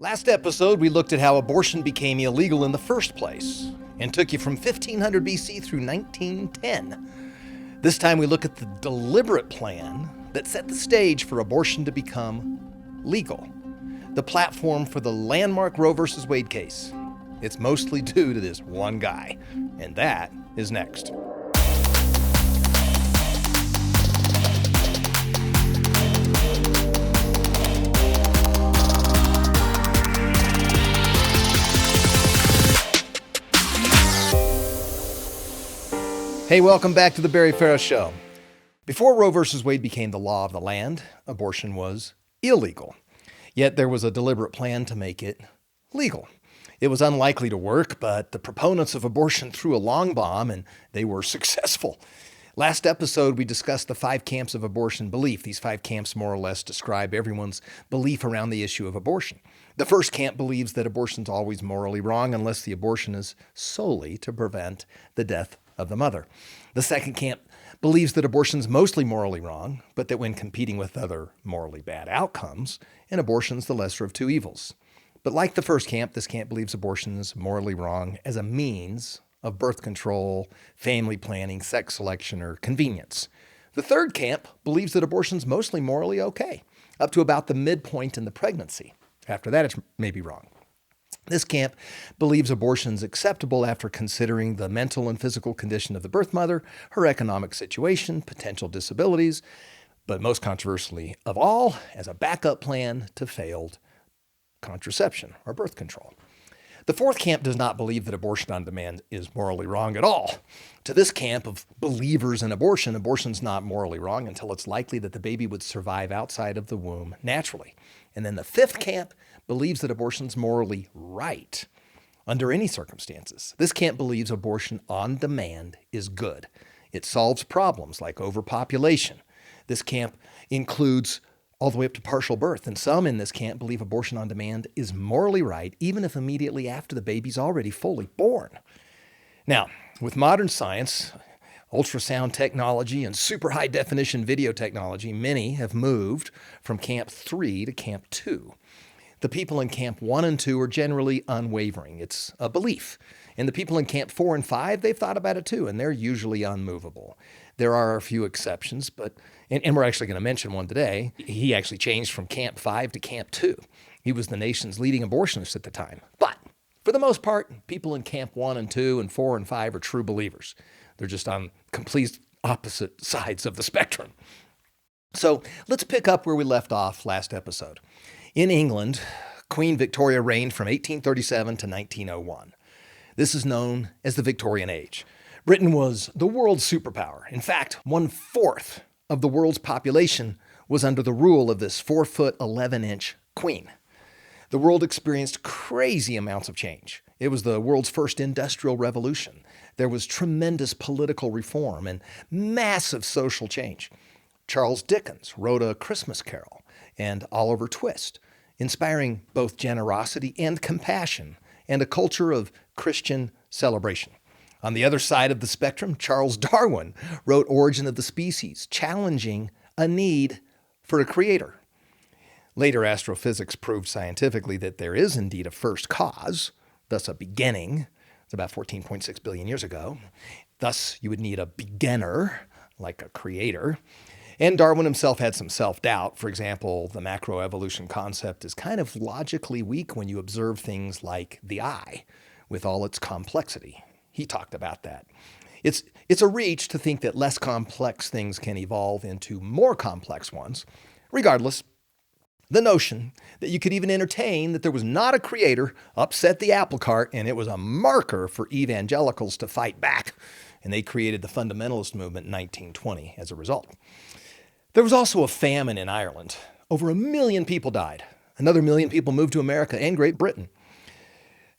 Last episode, we looked at how abortion became illegal in the first place and took you from 1500 BC through 1910. This time, we look at the deliberate plan that set the stage for abortion to become legal, the platform for the landmark Roe v. Wade case. It's mostly due to this one guy, and that is next. Hey, welcome back to the Farah Show. Before Roe v. Wade became the law of the land, abortion was illegal. Yet there was a deliberate plan to make it legal. It was unlikely to work, but the proponents of abortion threw a long bomb and they were successful. Last episode, we discussed the 5 camps of abortion belief. These 5 camps more or less describe everyone's belief around the issue of abortion. The first camp believes that abortion's always morally wrong unless the abortion is solely to prevent the death of the mother. The second camp believes that abortion's mostly morally wrong, but that when competing with other morally bad outcomes, an abortion's the lesser of two evils. But like the first camp, this camp believes abortion is morally wrong as a means of birth control, family planning, sex selection, or convenience. The third camp believes that abortion's mostly morally okay, up to about the midpoint in the pregnancy. After that, it's maybe wrong. This camp believes abortion's acceptable after considering the mental and physical condition of the birth mother, her economic situation, potential disabilities, but most controversially of all, as a backup plan to failed contraception or birth control. The fourth camp does not believe that abortion on demand is morally wrong at all. To this camp of believers in abortion, abortion's not morally wrong until it's likely that the baby would survive outside of the womb naturally. And then the fifth camp believes that abortion's morally right under any circumstances. This camp believes abortion on demand is good. It solves problems like overpopulation. This camp includes all the way up to partial birth, and some in this camp believe abortion on demand is morally right even if immediately after the baby's already fully born. Now, with modern science, ultrasound technology, and super high definition video technology, many have moved from Camp 3 to Camp 2. The people in Camp 1 and 2 are generally unwavering. It's a belief. And the people in Camp 4 and 5, they've thought about it too, and they're usually unmovable. There are a few exceptions, but and we're actually going to mention one today. He actually changed from Camp 5 to Camp 2. He was the nation's leading abortionist at the time. But for the most part, people in Camp 1 and 2 and 4 and 5 are true believers. They're just on complete opposite sides of the spectrum. So let's pick up where we left off last episode. In England, Queen Victoria reigned from 1837 to 1901. This is known as the Victorian Age. Britain was the world's superpower. In fact, 1/4 of the world's population was under the rule of this 4-foot, 11-inch queen. The world experienced crazy amounts of change. It was the world's first industrial revolution. There was tremendous political reform and massive social change. Charles Dickens wrote A Christmas Carol and Oliver Twist, inspiring both generosity and compassion and a culture of Christian celebration. On the other side of the spectrum, Charles Darwin wrote Origin of the Species, challenging a need for a creator. Later, astrophysics proved scientifically that there is indeed a first cause, thus a beginning. It's about 14.6 billion years ago. Thus, you would need a beginner, like a creator. And Darwin himself had some self-doubt. For example, the macroevolution concept is kind of logically weak when you observe things like the eye with all its complexity. He talked about that. It's a reach to think that less complex things can evolve into more complex ones. Regardless, the notion that you could even entertain that there was not a creator upset the apple cart, and it was a marker for evangelicals to fight back. And they created the fundamentalist movement in 1920 as a result. There was also a famine in Ireland. Over 1 million people died. Another 1 million people moved to America and Great Britain.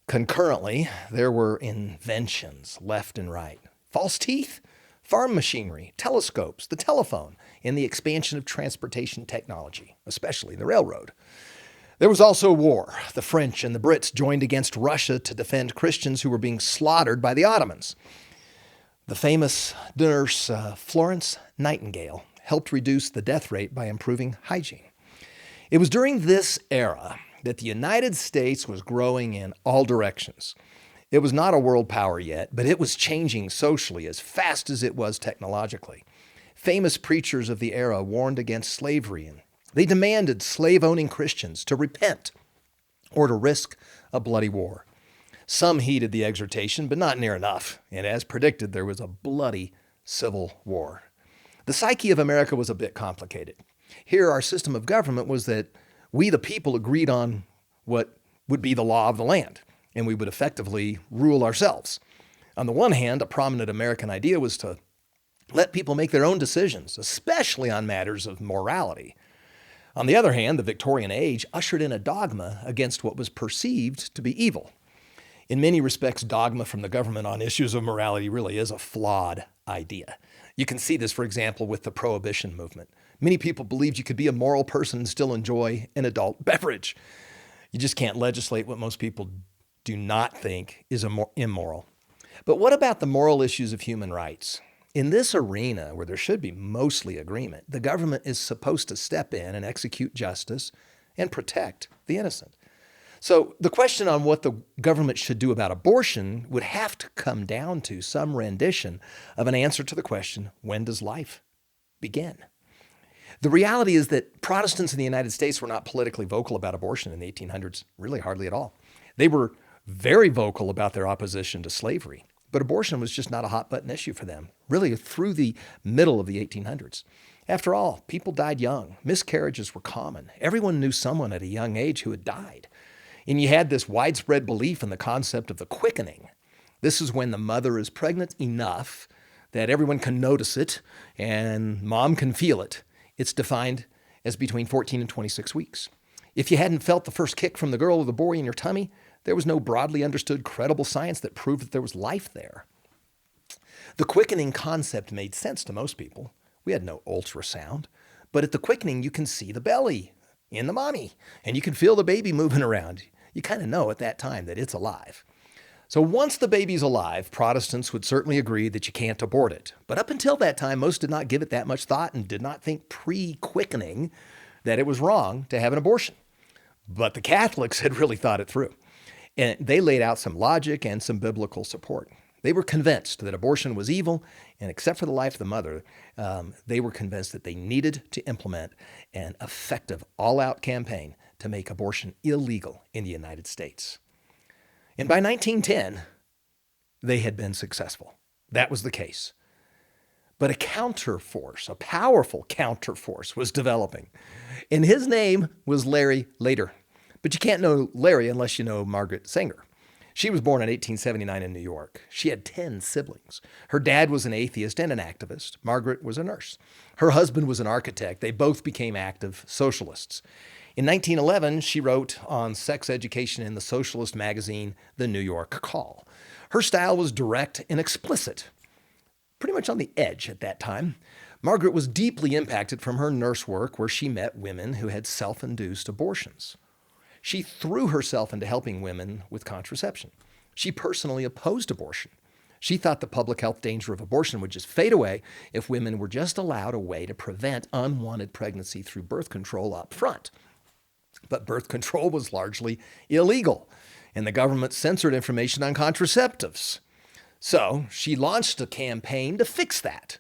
Concurrently, there were inventions left and right. False teeth, farm machinery, telescopes, the telephone, and the expansion of transportation technology, especially the railroad. There was also war. The French and the Brits joined against Russia to defend Christians who were being slaughtered by the Ottomans. The famous nurse Florence Nightingale helped reduce the death rate by improving hygiene. It was during this era that the United States was growing in all directions. It was not a world power yet, but it was changing socially as fast as it was technologically. Famous preachers of the era warned against slavery, and they demanded slave-owning Christians to repent or to risk a bloody war. Some heeded the exhortation, but not near enough, and as predicted, there was a bloody civil war. The psyche of America was a bit complicated. Here, our system of government was that we, the people, agreed on what would be the law of the land, and we would effectively rule ourselves. On the one hand, a prominent American idea was to let people make their own decisions, especially on matters of morality. On the other hand, the Victorian Age ushered in a dogma against what was perceived to be evil. In many respects, dogma from the government on issues of morality really is a flawed idea. You can see this, for example, with the Prohibition movement. Many people believed you could be a moral person and still enjoy an adult beverage. You just can't legislate what most people do not think is immoral. But what about the moral issues of human rights? In this arena, where there should be mostly agreement, the government is supposed to step in and execute justice and protect the innocent. So the question on what the government should do about abortion would have to come down to some rendition of an answer to the question, when does life begin? The reality is that Protestants in the United States were not politically vocal about abortion in the 1800s, really hardly at all. They were very vocal about their opposition to slavery, but abortion was just not a hot-button issue for them, really through the middle of the 1800s. After all, people died young. Miscarriages were common. Everyone knew someone at a young age who had died. And you had this widespread belief in the concept of the quickening. This is when the mother is pregnant enough that everyone can notice it and mom can feel it. It's defined as between 14 and 26 weeks. If you hadn't felt the first kick from the girl or the boy in your tummy, there was no broadly understood credible science that proved that there was life there. The quickening concept made sense to most people. We had no ultrasound, but at the quickening you can see the belly in the mommy, and you can feel the baby moving around. You kind of know at that time that it's alive. So once the baby's alive, Protestants would certainly agree that you can't abort it. But up until that time, most did not give it that much thought and did not think pre-quickening that it was wrong to have an abortion. But the Catholics had really thought it through. And they laid out some logic and some biblical support. They were convinced that abortion was evil, and except for the life of the mother, they were convinced that they needed to implement an effective all-out campaign to make abortion illegal in the United States. And by 1910, they had been successful. That was the case. But a counterforce, a powerful counterforce, was developing. And his name was Larry Later. But you can't know Larry unless you know Margaret Sanger. She was born in 1879 in New York. She had 10 siblings. Her dad was an atheist and an activist. Margaret was a nurse. Her husband was an architect. They both became active socialists. In 1911, she wrote on sex education in the socialist magazine, The New York Call. Her style was direct and explicit, pretty much on the edge at that time. Margaret was deeply impacted from her nurse work, where she met women who had self-induced abortions. She threw herself into helping women with contraception. She personally opposed abortion. She thought the public health danger of abortion would just fade away if women were just allowed a way to prevent unwanted pregnancy through birth control up front. But birth control was largely illegal, and the government censored information on contraceptives. So she launched a campaign to fix that.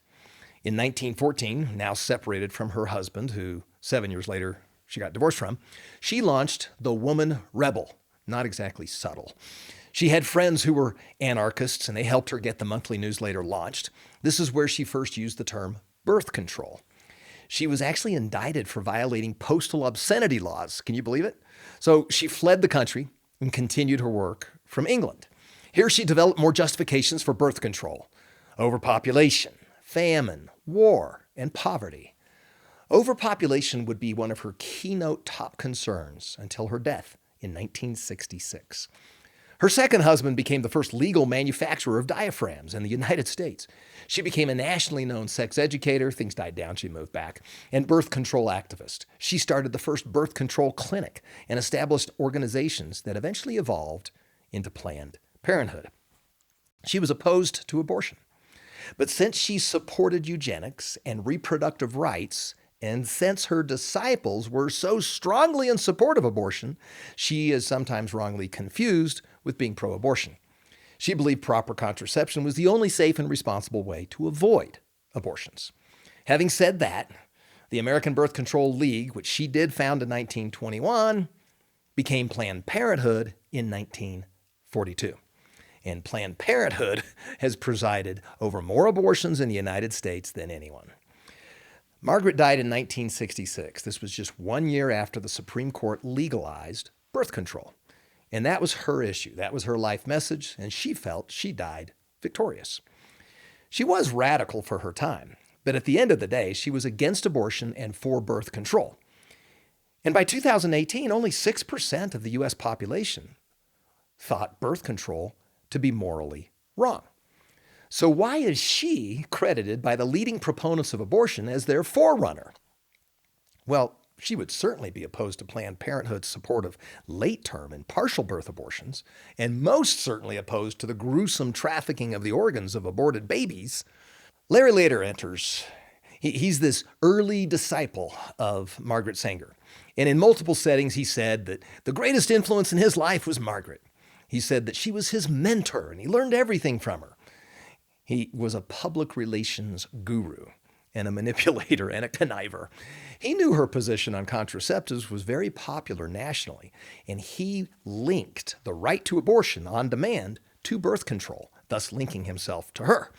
In 1914, now separated from her husband, who 7 years later she got divorced from, she launched the Woman Rebel. Not exactly subtle. She had friends who were anarchists, and they helped her get the monthly newsletter launched. This is where she first used the term birth control. She was actually indicted for violating postal obscenity laws. Can you believe it? So she fled the country and continued her work from England. Here she developed more justifications for birth control: overpopulation, famine, war, and poverty. Overpopulation would be one of her keynote top concerns until her death in 1966. Her second husband became the first legal manufacturer of diaphragms in the United States. She became a nationally known sex educator. Things died down, she moved back, and birth control activist. She started the first birth control clinic and established organizations that eventually evolved into Planned Parenthood. She was opposed to abortion. But since she supported eugenics and reproductive rights, And since her disciples were so strongly in support of abortion, she is sometimes wrongly confused with being pro-abortion. She believed proper contraception was the only safe and responsible way to avoid abortions. Having said that, the American Birth Control League, which she did found in 1921, became Planned Parenthood in 1942. And Planned Parenthood has presided over more abortions in the United States than anyone. Margaret died in 1966. This was just 1 year after the Supreme Court legalized birth control. And that was her issue. That was her life message, and she felt she died victorious. She was radical for her time, but at the end of the day, she was against abortion and for birth control. And by 2018, only 6% of the U.S. population thought birth control to be morally wrong. So why is she credited by the leading proponents of abortion as their forerunner? Well, she would certainly be opposed to Planned Parenthood's support of late-term and partial birth abortions, and most certainly opposed to the gruesome trafficking of the organs of aborted babies. Larry later enters. He's this early disciple of Margaret Sanger. And in multiple settings, he said that the greatest influence in his life was Margaret. He said that she was his mentor, and he learned everything from her. He was a public relations guru and a manipulator and a conniver. He knew her position on contraceptives was very popular nationally, and he linked the right to abortion on demand to birth control, thus linking himself to her.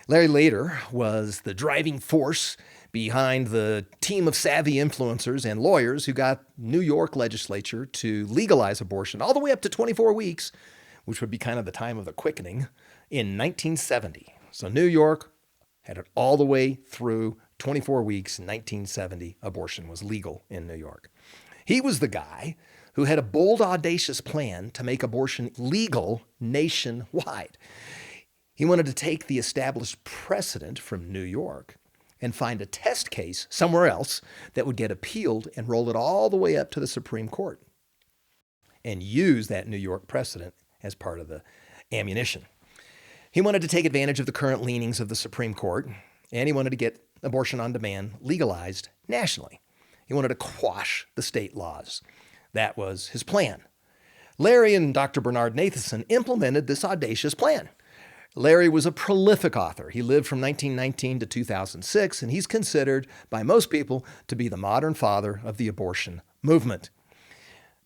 Larry later was the driving force behind the team of savvy influencers and lawyers who got New York legislature to legalize abortion all the way up to 24 weeks, which would be kind of the time of the quickening, in 1970. So New York had it all the way through 24 weeks. In 1970, abortion was legal in New York. He was the guy who had a bold, audacious plan to make abortion legal nationwide. He wanted to take the established precedent from New York and find a test case somewhere else that would get appealed and roll it all the way up to the Supreme Court and use that New York precedent as part of the ammunition. He wanted to take advantage of the current leanings of the Supreme Court, and he wanted to get abortion on demand legalized nationally. He wanted to quash the state laws. That was his plan. Larry and Dr. Bernard Nathanson implemented this audacious plan. Larry was a prolific author. He lived from 1919 to 2006, and he's considered by most people to be the modern father of the abortion movement.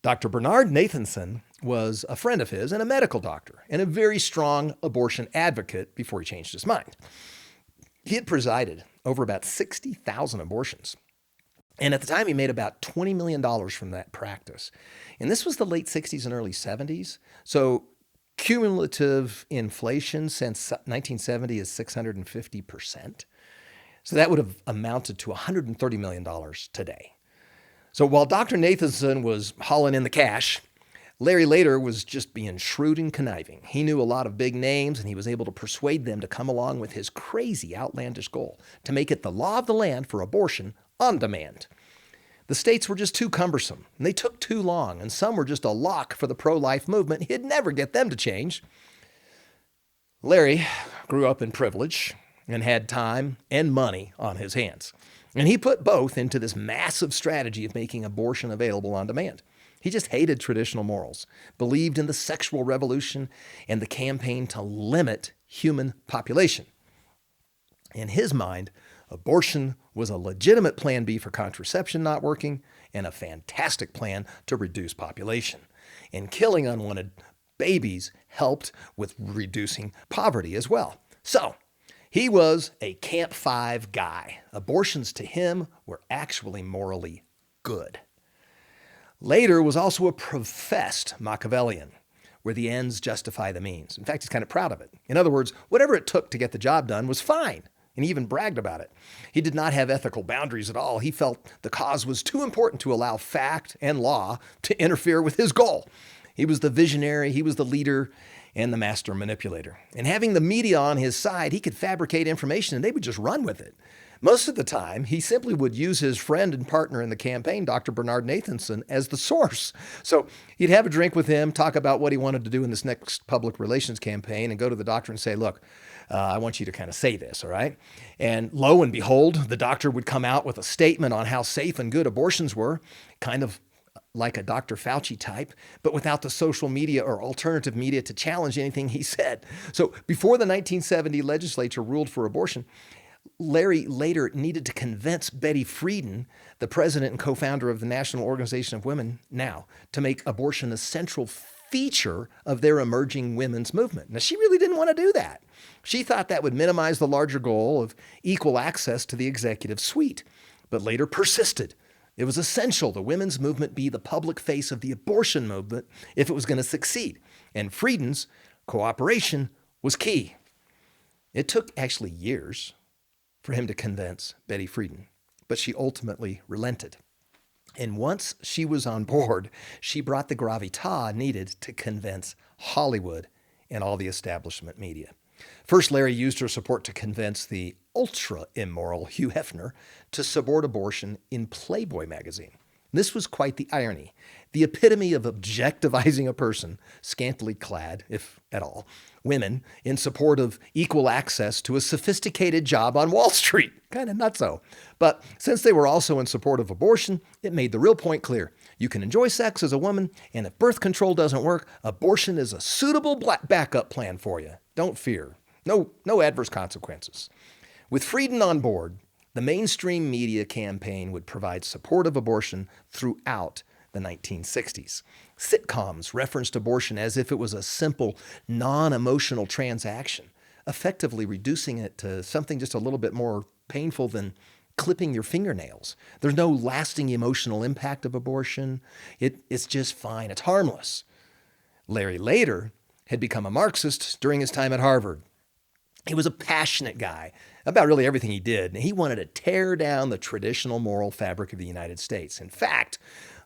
Dr. Bernard Nathanson was a friend of his and a medical doctor and a very strong abortion advocate before he changed his mind. He had presided over about 60,000 abortions. And at the time, he made about $20 million from that practice. And this was the late 60s and early 70s. So cumulative inflation since 1970 is 650%. So that would have amounted to $130 million today. So while Dr. Nathanson was hauling in the cash, Larry later was just being shrewd and conniving. He knew a lot of big names, and he was able to persuade them to come along with his crazy, outlandish goal to make it the law of the land for abortion on demand. The states were just too cumbersome, and they took too long, and some were just a lock for the pro-life movement. He'd never get them to change. Larry grew up in privilege and had time and money on his hands. And he put both into this massive strategy of making abortion available on demand. He just hated traditional morals, believed in the sexual revolution and the campaign to limit human population. In his mind, abortion was a legitimate plan B for contraception not working and a fantastic plan to reduce population. And killing unwanted babies helped with reducing poverty as well. So, he was a Camp 5 guy. Abortions to him were actually morally good. Later was also a professed Machiavellian, where the ends justify the means. In fact, he's kind of proud of it. In other words, whatever it took to get the job done was fine, and he even bragged about it. He did not have ethical boundaries at all. He felt the cause was too important to allow fact and law to interfere with his goal. He was the visionary, he was the leader, and the master manipulator. And having the media on his side, he could fabricate information and they would just run with it. Most of the time, he simply would use his friend and partner in the campaign, Dr. Bernard Nathanson, as the source. So he'd have a drink with him, talk about what he wanted to do in this next public relations campaign, and go to the doctor and say, look, I want you to kind of say this, all right? And lo and behold, the doctor would come out with a statement on how safe and good abortions were, kind of like a Dr. Fauci type, but without the social media or alternative media to challenge anything he said. So before the 1970 legislature ruled for abortion, Larry later needed to convince Betty Friedan, the president and co-founder of the National Organization of Women now, to make abortion a central feature of their emerging women's movement. Now, she really didn't want to do that. She thought that would minimize the larger goal of equal access to the executive suite, but later persisted. It was essential the women's movement be the public face of the abortion movement if it was going to succeed, and Friedan's cooperation was key. It took actually years for him to convince Betty Friedan, but she ultimately relented. And once she was on board, she brought the gravitas needed to convince Hollywood and all the establishment media. First, Larry used her support to convince the ultra-immoral Hugh Hefner to support abortion in Playboy magazine. This was quite the irony, the epitome of objectivizing a person, scantily clad, if at all, women, in support of equal access to a sophisticated job on Wall Street. Kind of nutso. But since they were also in support of abortion, it made the real point clear. You can enjoy sex as a woman, and if birth control doesn't work, abortion is a suitable backup plan for you. Don't fear. No adverse consequences. With Friedan on board, the mainstream media campaign would provide support of abortion throughout the 1960s. Sitcoms referenced abortion as if it was a simple, non-emotional transaction, effectively reducing it to something just a little bit more painful than clipping your fingernails. There's no lasting emotional impact of abortion. It's just fine. It's harmless. Larry later had become a Marxist during his time at Harvard. He was a passionate guy about really everything he did, and he wanted to tear down the traditional moral fabric of the United States. In fact,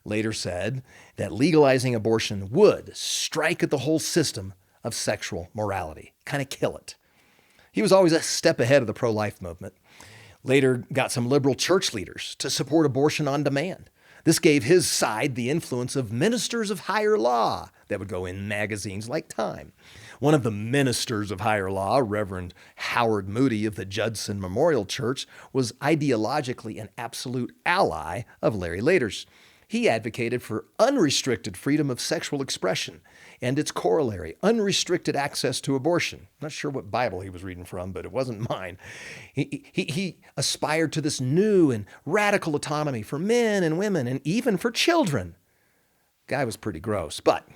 later said that legalizing abortion would strike at the whole system of sexual morality, kind of kill it. He was always a step ahead of the pro-life movement. Later got some liberal church leaders to support abortion on demand. This gave his side the influence of ministers of higher law that would go in magazines like Time. One of the ministers of higher law, Reverend Howard Moody of the Judson Memorial Church, was ideologically an absolute ally of Larry Lader's. He advocated for unrestricted freedom of sexual expression and its corollary, unrestricted access to abortion. Not sure what Bible he was reading from, but it wasn't mine. He aspired to this new and radical autonomy for men and women and even for children. Guy was pretty gross, but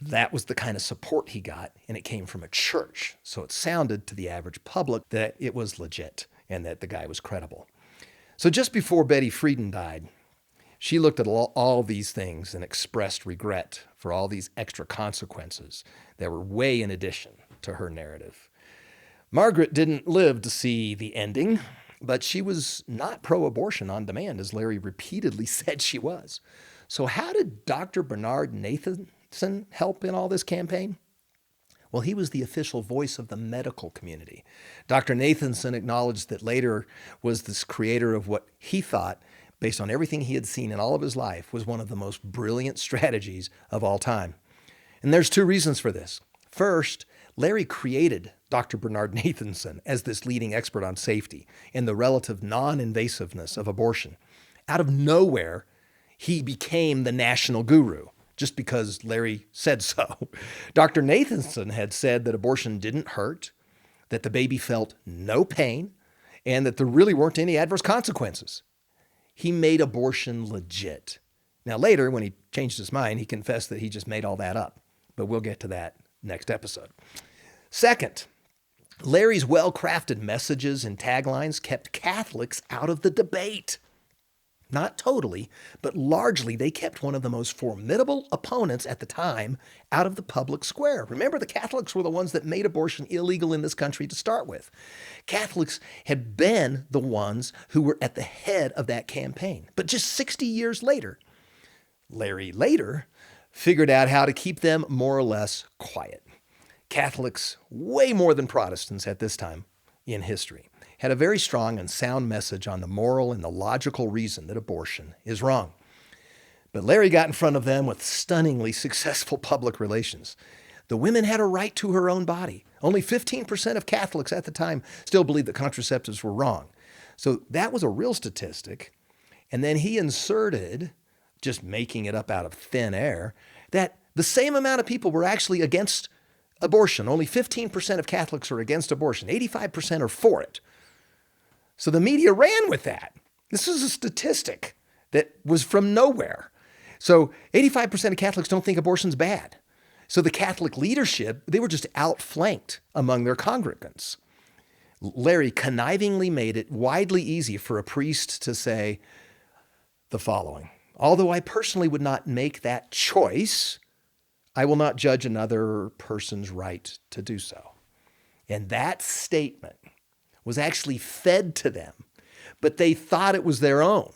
that was the kind of support he got, and it came from a church. So it sounded to the average public that it was legit and that the guy was credible. So just before Betty Friedan died, she looked at all these things and expressed regret for all these extra consequences that were way in addition to her narrative. Margaret didn't live to see the ending, but she was not pro-abortion on demand, as Larry repeatedly said she was. So how did Dr. Bernard Nathanson help in all this campaign? Well, he was the official voice of the medical community. Dr. Nathanson acknowledged that Lader was this creator of what he thought, based on everything he had seen in all of his life, was one of the most brilliant strategies of all time. And there's two reasons for this. First, Larry created Dr. Bernard Nathanson as this leading expert on safety and the relative non-invasiveness of abortion. Out of nowhere, he became the national guru just because Larry said so. Dr. Nathanson had said that abortion didn't hurt, that the baby felt no pain, and that there really weren't any adverse consequences. He made abortion legit. Now later, when he changed his mind, he confessed that he just made all that up. But we'll get to that next episode. Second, Larry's well-crafted messages and taglines kept Catholics out of the debate. Not totally, but largely they kept one of the most formidable opponents at the time out of the public square. Remember, the Catholics were the ones that made abortion illegal in this country to start with. Catholics had been the ones who were at the head of that campaign. But just 60 years later, Larry later figured out how to keep them more or less quiet. Catholics, way more than Protestants at this time in history, had a very strong and sound message on the moral and the logical reason that abortion is wrong. But Larry got in front of them with stunningly successful public relations. The women had a right to her own body. Only 15% of Catholics at the time still believed that contraceptives were wrong. So that was a real statistic. And then he inserted, just making it up out of thin air, that the same amount of people were actually against abortion. Only 15% of Catholics are against abortion. 85% are for it. So the media ran with that. This is a statistic that was from nowhere. So 85% of Catholics don't think abortion's bad. So the Catholic leadership, they were just outflanked among their congregants. Larry connivingly made it widely easy for a priest to say the following: although I personally would not make that choice, I will not judge another person's right to do so. And that statement was actually fed to them, but they thought it was their own.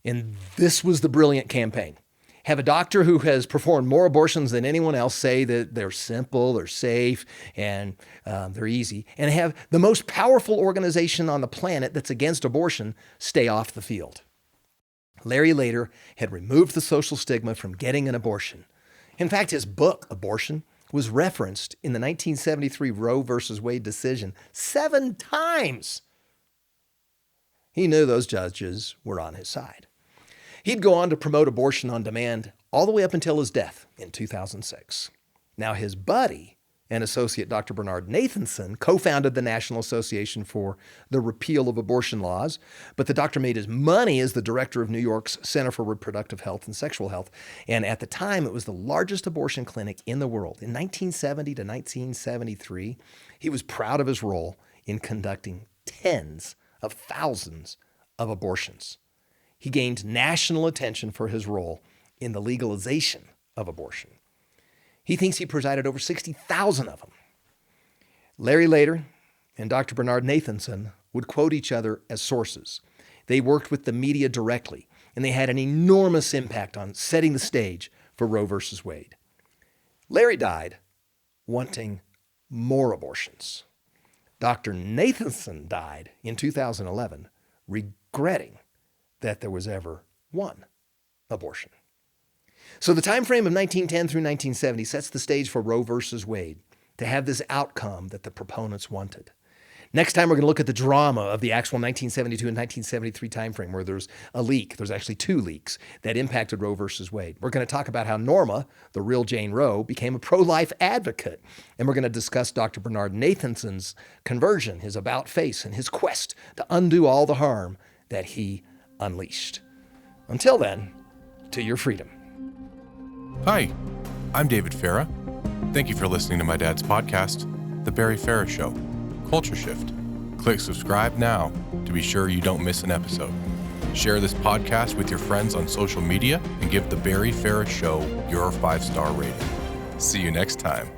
And this was the brilliant campaign. Have a doctor who has performed more abortions than anyone else say that they're simple, they're safe, and they're easy. And have the most powerful organization on the planet that's against abortion stay off the field. Larry later had removed the social stigma from getting an abortion. In fact, his book, Abortion, was referenced in the 1973 Roe versus Wade decision 7 times. He knew those judges were on his side. He'd go on to promote abortion on demand all the way up until his death in 2006. Now, his buddy and associate Dr. Bernard Nathanson co-founded the National Association for the Repeal of Abortion Laws, but the doctor made his money as the director of New York's Center for Reproductive Health and Sexual Health, and at the time it was the largest abortion clinic in the world. In 1970 to 1973, he was proud of his role in conducting tens of thousands of abortions. He gained national attention for his role in the legalization of abortion. He thinks he presided over 60,000 of them. Larry later and Dr. Bernard Nathanson would quote each other as sources. They worked with the media directly, and they had an enormous impact on setting the stage for Roe versus Wade. Larry died wanting more abortions. Dr. Nathanson died in 2011 regretting that there was ever one abortion. So the time frame of 1910 through 1970 sets the stage for Roe versus Wade to have this outcome that the proponents wanted. Next time, we're going to look at the drama of the actual 1972 and 1973 timeframe where there's a leak. There's actually 2 leaks that impacted Roe versus Wade. We're going to talk about how Norma, the real Jane Roe, became a pro-life advocate. And we're going to discuss Dr. Bernard Nathanson's conversion, his about-face, and his quest to undo all the harm that he unleashed. Until then, to your freedom. Hi, I'm David Farah. Thank you for listening to my dad's podcast, The Barry Farah Show, Culture Shift. Click subscribe now to be sure you don't miss an episode. Share this podcast with your friends on social media and give The Barry Farah Show your 5-star rating. See you next time.